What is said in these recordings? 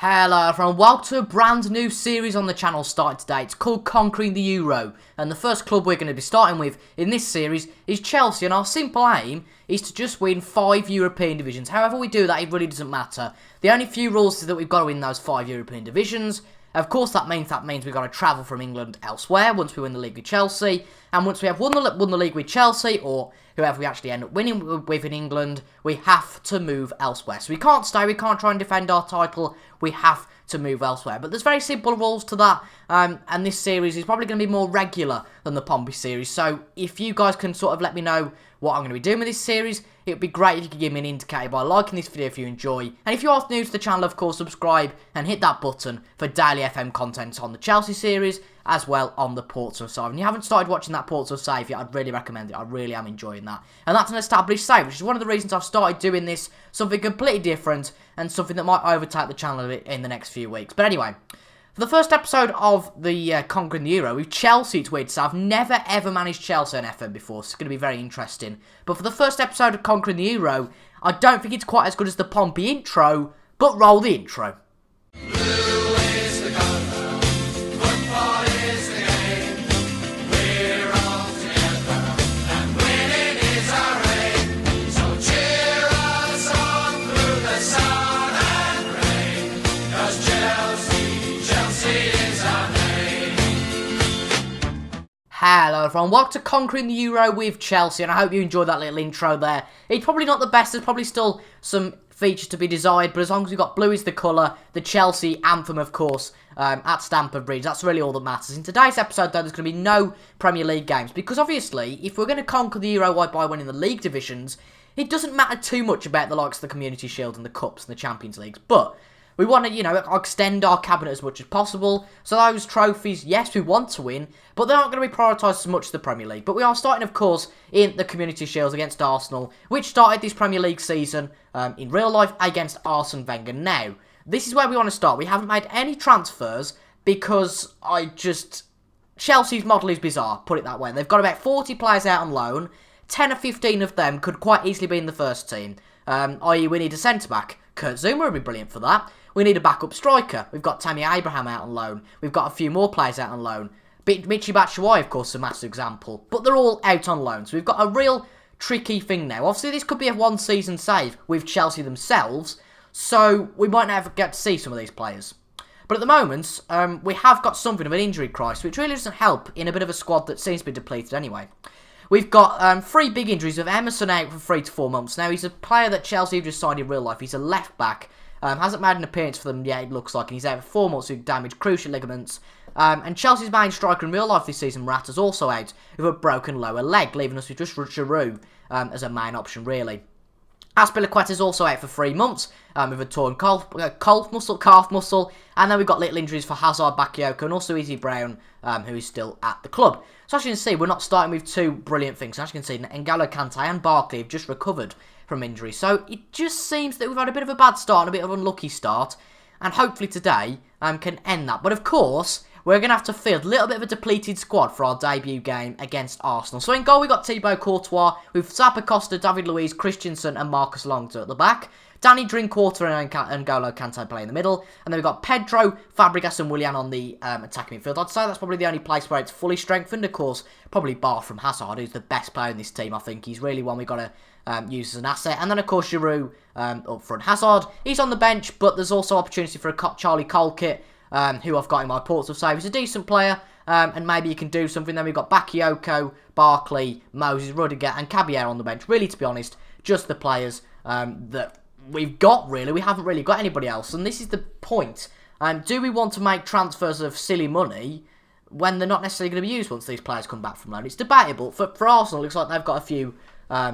Hello everyone, welcome to a brand new series on the channel starting today. It's called Conquering the Euro, and the first club we're going to be starting with in this series is Chelsea, and our simple aim is to just win 5 European divisions. However we do that, it really doesn't matter. The only few rules is that we've got to win those 5 European divisions. Of course that means we've got to travel from England elsewhere once we win the league with Chelsea, and once we have won the league with Chelsea, or whoever we actually end up winning with in England, we have to move elsewhere. So we can't stay, we can't try and defend our title, we have to move elsewhere. But there's very simple rules to that, and this series is probably going to be more regular than the Pompey series. So if you guys can sort of let me know what I'm going to be doing with this series, it would be great if you could give me an indicator by liking this video if you enjoy. And if you are new to the channel, of course, subscribe and hit that button for daily FM content on the Chelsea series, as well on the Portsmouth side. And you haven't started watching that Portsmouth save yet, I'd really recommend it. I really am enjoying that. And that's an established save, which is one of the reasons I've started doing this, something completely different, and something that might overtake the channel in the next few weeks. But anyway, for the first episode of the Conquering the Euro, with Chelsea, it's weird to say. I've never ever managed Chelsea on FM before, so it's going to be very interesting. But for the first episode of Conquering the Euro, I don't think it's quite as good as the Pompey intro, but roll the intro. Hello everyone, welcome to Conquering the Euro with Chelsea, and I hope you enjoyed that little intro there. It's probably not the best, there's probably still some features to be desired, but as long as we've got blue is the colour, the Chelsea anthem of course, at Stamford Bridge, that's really all that matters. In today's episode though, there's going to be no Premier League games, because obviously, if we're going to conquer the Euro by winning the league divisions, it doesn't matter too much about the likes of the Community Shield and the Cups and the Champions Leagues, but we want to, extend our cabinet as much as possible. So those trophies, yes, we want to win, but they're not going to be prioritised as much as the Premier League. But we are starting, of course, in the Community Shield against Arsenal, which started this Premier League season in real life against Arsene Wenger. Now, this is where we want to start. We haven't made any transfers because Chelsea's model is bizarre, put it that way. They've got about 40 players out on loan. 10 or 15 of them could quite easily be in the first team, i.e. we need a centre-back. Kurt Zouma would be brilliant for that. We need a backup striker. We've got Tammy Abraham out on loan. We've got a few more players out on loan. Michy Batshuayi, of course, is a massive example. But they're all out on loan. So we've got a real tricky thing now. Obviously, this could be a one-season save with Chelsea themselves. So we might never get to see some of these players. But at the moment, we have got something of an injury crisis, which really doesn't help in a bit of a squad that seems to be depleted anyway. We've got 3 big injuries, with Emerson out for 3 to 4 months. Now, he's a player that Chelsea have just signed in real life. He's a left-back. Hasn't made an appearance for them yet, it looks like, and he's out for 4 months with damaged cruciate ligaments. And Chelsea's main striker in real life this season, Rat, is also out with a broken lower leg, leaving us with just Giroud as a main option, really. Azpilicueta is also out for 3 months with a torn calf muscle, and then we've got little injuries for Hazard, Bakayoko, and also Izzy Brown, who is still at the club. So as you can see, we're not starting with 2 brilliant things. As you can see, N'Golo Kante and Barkley have just recovered from injury. So it just seems that we've had a bit of a bad start and a bit of an unlucky start, and hopefully today can end that. But of course, we're going to have to field a little bit of a depleted squad for our debut game against Arsenal. So in goal, we've got Thibaut Courtois with Zappacosta, David Luiz, Christensen and Marcus Alonso at the back. Danny Drinkwater and N'Golo Kante play in the middle. And then we've got Pedro, Fabregas and Willian on the attacking midfield. I'd say that's probably the only place where it's fully strengthened. Of course, probably bar from Hazard, who's the best player in this team, I think. He's really one we've got to use as an asset. And then, of course, Giroud up front. Hazard, he's on the bench, but there's also opportunity for a Charlie Colkett, who I've got in my Portsmouth side. He's a decent player, and maybe he can do something. Then we've got Bakayoko, Barkley, Moses, Rudiger, and Caballero on the bench. Really, to be honest, just the players that we've got, really. We haven't really got anybody else, and this is the point. Do we want to make transfers of silly money when they're not necessarily going to be used once these players come back from loan? It's debatable. For Arsenal, it looks like they've got a few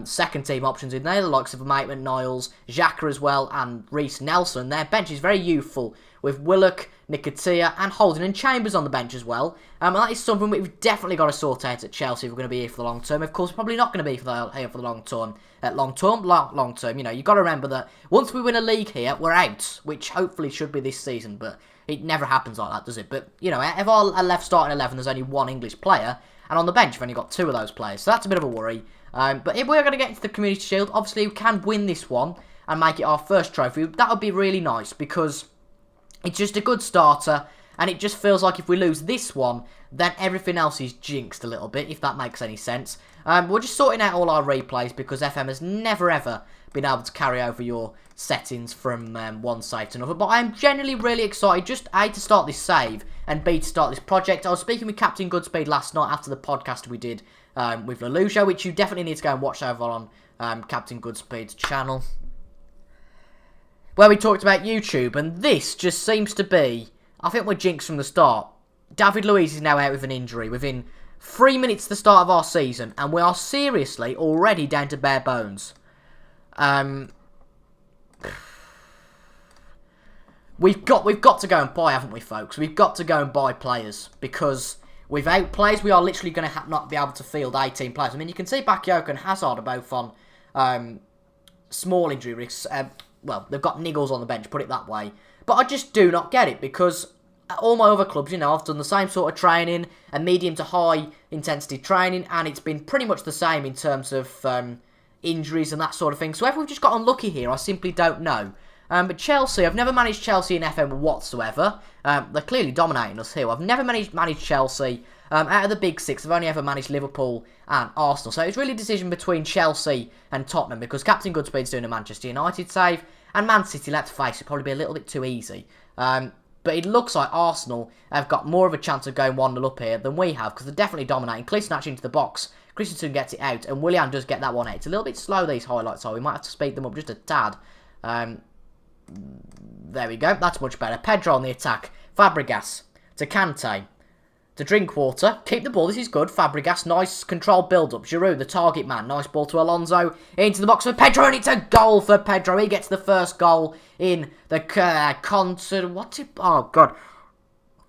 second team options in there, the likes of Maitland-Niles, Xhaka as well, and Reece Nelson. Their bench is very youthful, with Willock, Nketiah and Holding and Chambers on the bench as well. And that is something we've definitely got to sort out at Chelsea if we're going to be here for the long term. Of course, we're probably not going to be here for the long term. Long term, you've got to remember that once we win a league here, we're out, which hopefully should be this season, but it never happens like that, does it? But, if our left starting 11, there's only 1 English player, and on the bench, we've only got 2 of those players, so that's a bit of a worry. But if we're going to get into the Community Shield, obviously we can win this one and make it our first trophy. That would be really nice, because It's just a good starter, and it just feels like if we lose this one, then everything else is jinxed a little bit, if that makes any sense. We're just sorting out all our replays because FM has never ever been able to carry over your settings from one save to another. But I'm generally really excited, just A, to start this save, and B, to start this project. I was speaking with Captain Goodspeed last night after the podcast we did with Lelujo, which you definitely need to go and watch over on Captain Goodspeed's channel, where we talked about YouTube, and this just seems to be, I think we're jinxed from the start. David Luiz is now out with an injury within 3 minutes to the start of our season, and we are seriously already down to bare bones. We've got to go and buy, haven't we, folks? We've got to go and buy players, because without players, we are literally going to not be able to field 18 players. I mean, you can see Bakayoko and Hazard are both on small injury risks. Well, they've got niggles on the bench, put it that way. But I just do not get it, because at all my other clubs, you know, I've done the same sort of training, and medium to high intensity training, and it's been pretty much the same in terms of injuries and that sort of thing. So whether we've just got unlucky here, I simply don't know. But Chelsea, I've never managed Chelsea in FM whatsoever. They're clearly dominating us here. I've never managed Chelsea. Out of the big six, I've only ever managed Liverpool and Arsenal. So it's really a decision between Chelsea and Tottenham, because Captain Goodspeed's doing a Manchester United save, and Man City, let's face it, probably be a little bit too easy. But it looks like Arsenal have got more of a chance of going 1-0 up here than we have, because they're definitely dominating. Kolasinac into the box. Christensen gets it out, and Willian does get that one out. It's a little bit slow, these highlights are. We might have to speed them up just a tad. There we go. That's much better. Pedro on the attack. Fabregas to Kante. To Drinkwater. Keep the ball. This is good. Fabregas. Nice controlled build-up. Giroud, the target man. Nice ball to Alonso. Into the box for Pedro. And it's a goal for Pedro. He gets the first goal in the concert. What's it? Oh, God.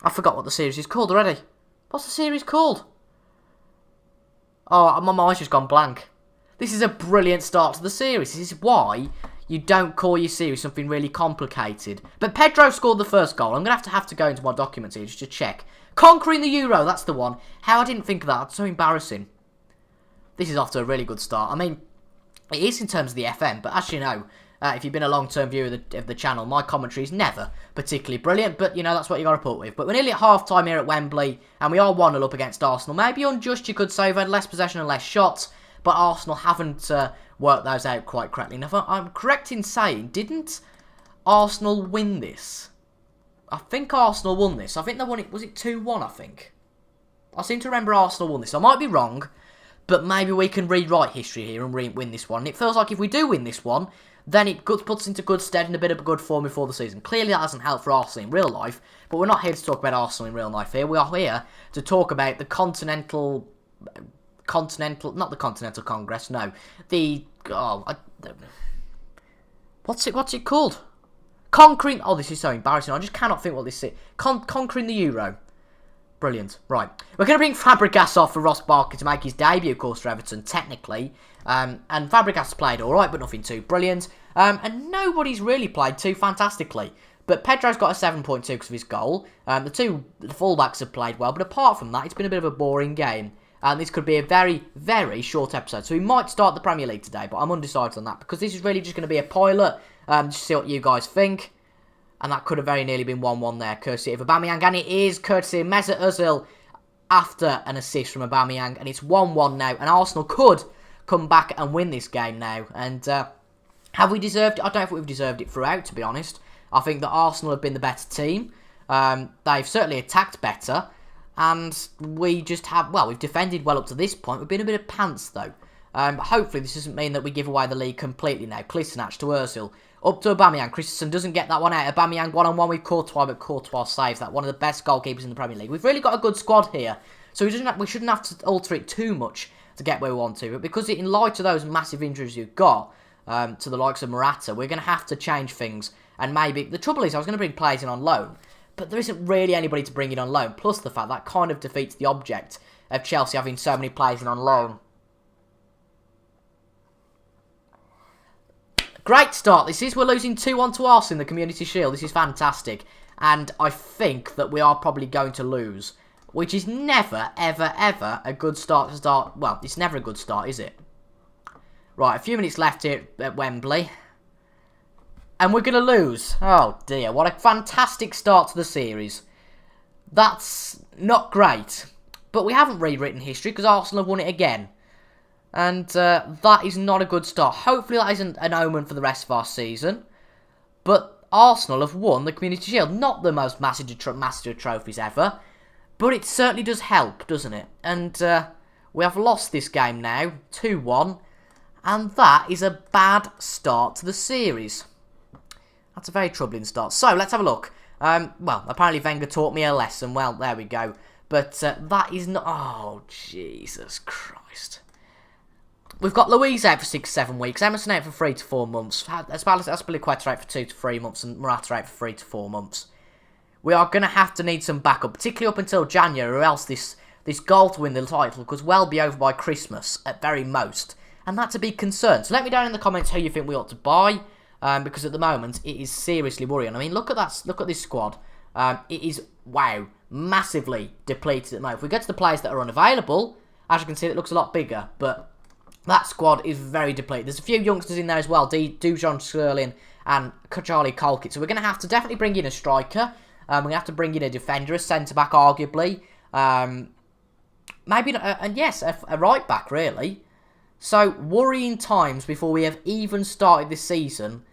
I forgot what the series is called already. What's the series called? Oh, my mind's just gone blank. This is a brilliant start to the series. This is why you don't call your series something really complicated. But Pedro scored the first goal. I'm going to have to go into my documents here just to check. Conquering the Euro, that's the one. How I didn't think of that. That's so embarrassing. This is off to a really good start. I mean, it is in terms of the FM, but as you know, if you've been a long-term viewer of the channel, my commentary is never particularly brilliant, but, you know, that's what you got to put with. But we're nearly at half-time here at Wembley, and we are 1-0 up against Arsenal. Maybe unjust, you could say. We've had less possession and less shots, but Arsenal haven't worked those out quite correctly. Now, if I'm correct in saying, didn't Arsenal win this? I think Arsenal won this. I think they won it. Was it 2-1, I think? I seem to remember Arsenal won this. I might be wrong, but maybe we can rewrite history here and win this one. And it feels like if we do win this one, then it puts us into good stead and a bit of a good form before the season. Clearly, that hasn't helped for Arsenal in real life, but we're not here to talk about Arsenal in real life here. We are here to talk about the Continental, not the Continental Congress, no. What's it called? Conquering, oh, this is so embarrassing. I just cannot think what this is. Conquering the Euro. Brilliant. Right. We're going to bring Fabregas off for Ross Barkley to make his debut, of course, for Everton, technically. And Fabregas played alright, but nothing too brilliant. And nobody's really played too fantastically. But Pedro's got a 7.2 because of his goal. The fullbacks have played well, but apart from that, it's been a bit of a boring game. And this could be a very, very short episode. So we might start the Premier League today, but I'm undecided on that, because this is really just going to be a pilot. Just see what you guys think. And that could have very nearly been 1-1 there, courtesy of Aubameyang. And it is courtesy of Mesut Ozil after an assist from Aubameyang. And it's 1-1 now. And Arsenal could come back and win this game now. And have we deserved it? I don't think we've deserved it throughout, to be honest. I think that Arsenal have been the better team. They've certainly attacked better. And we just have, well, we've defended well up to this point. We've been a bit of pants, though. Hopefully this doesn't mean that we give away the league completely now. Kolasinac to Ozil. Up to Aubameyang. Christensen doesn't get that one out. Aubameyang one-on-one with Courtois, but Courtois saves that. One of the best goalkeepers in the Premier League. We've really got a good squad here. So we shouldn't have to alter it too much to get where we want to. But because in light of those massive injuries you've got, to the likes of Morata, we're going to have to change things. And maybe, the trouble is I was going to bring players in on loan, but there isn't really anybody to bring in on loan. Plus the fact that kind of defeats the object of Chelsea having so many players in on loan. Great start this is. We're losing 2-1 to Arsenal in the Community Shield. This is fantastic. And I think that we are probably going to lose. Which is never, ever, ever a good start to start. Well, it's never a good start, is it? Right, a few minutes left here at Wembley. And we're going to lose. Oh dear, what a fantastic start to the series. That's not great. But we haven't rewritten history because Arsenal have won it again. And that is not a good start. Hopefully that isn't an omen for the rest of our season. But Arsenal have won the Community Shield. Not the most massive of trophies ever. But it certainly does help, doesn't it? And we have lost this game now, 2-1. And that is a bad start to the series. That's a very troubling start. So, let's have a look. Well, apparently Wenger taught me a lesson. Well, there we go. But that is not... Oh, Jesus Christ. We've got Louise out for 6-7 weeks. Emerson out for 3 to 4 months. Aspilicueta out for 2 to 3 months. And Morata out for 3 to 4 months. We are going to have to need some backup. Particularly up until January. Or else this goal to win the title could well be over by Christmas. At very most. And that's a big concern. So let me know in the comments who you think we ought to buy. Because at the moment, it is seriously worrying. I mean, look at that. Look at this squad. It is, wow, massively depleted at the moment. If we get to the players that are unavailable, as you can see, it looks a lot bigger. But that squad is very depleted. There's a few youngsters in there as well. Dujon Sterling and Charlie Colkett. So we're going to have to definitely bring in a striker. We're going to have to bring in a defender, a centre-back, arguably. Maybe, and yes, a right-back, really. So, worrying times before we have even started this season.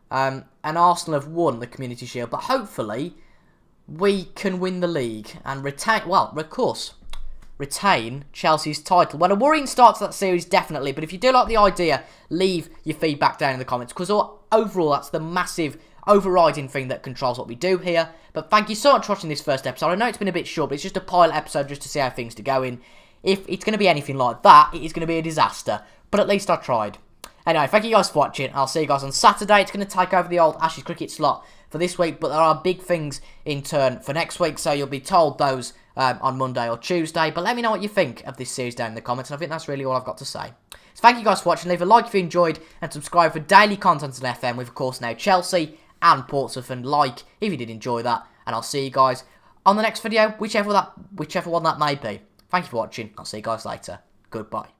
And Arsenal have won the Community Shield. But hopefully, we can win the league and retain, well, of course, retain Chelsea's title. Well, a worrying start to that series, definitely. But if you do like the idea, leave your feedback down in the comments. Because overall, that's the massive overriding thing that controls what we do here. But thank you so much for watching this first episode. I know it's been a bit short, but it's just a pilot episode just to see how things are going. If it's going to be anything like that, it is going to be a disaster. But at least I tried. Anyway, thank you guys for watching. I'll see you guys on Saturday. It's going to take over the old Ashes cricket slot for this week. But there are big things in turn for next week. So you'll be told those on Monday or Tuesday. But let me know what you think of this series down in the comments. And I think that's really all I've got to say. So thank you guys for watching. Leave a like if you enjoyed. And subscribe for daily content on FM. With, of course, now Chelsea and Portsmouth. And like if you did enjoy that. And I'll see you guys on the next video. Whichever one that may be. Thank you for watching. I'll see you guys later. Goodbye.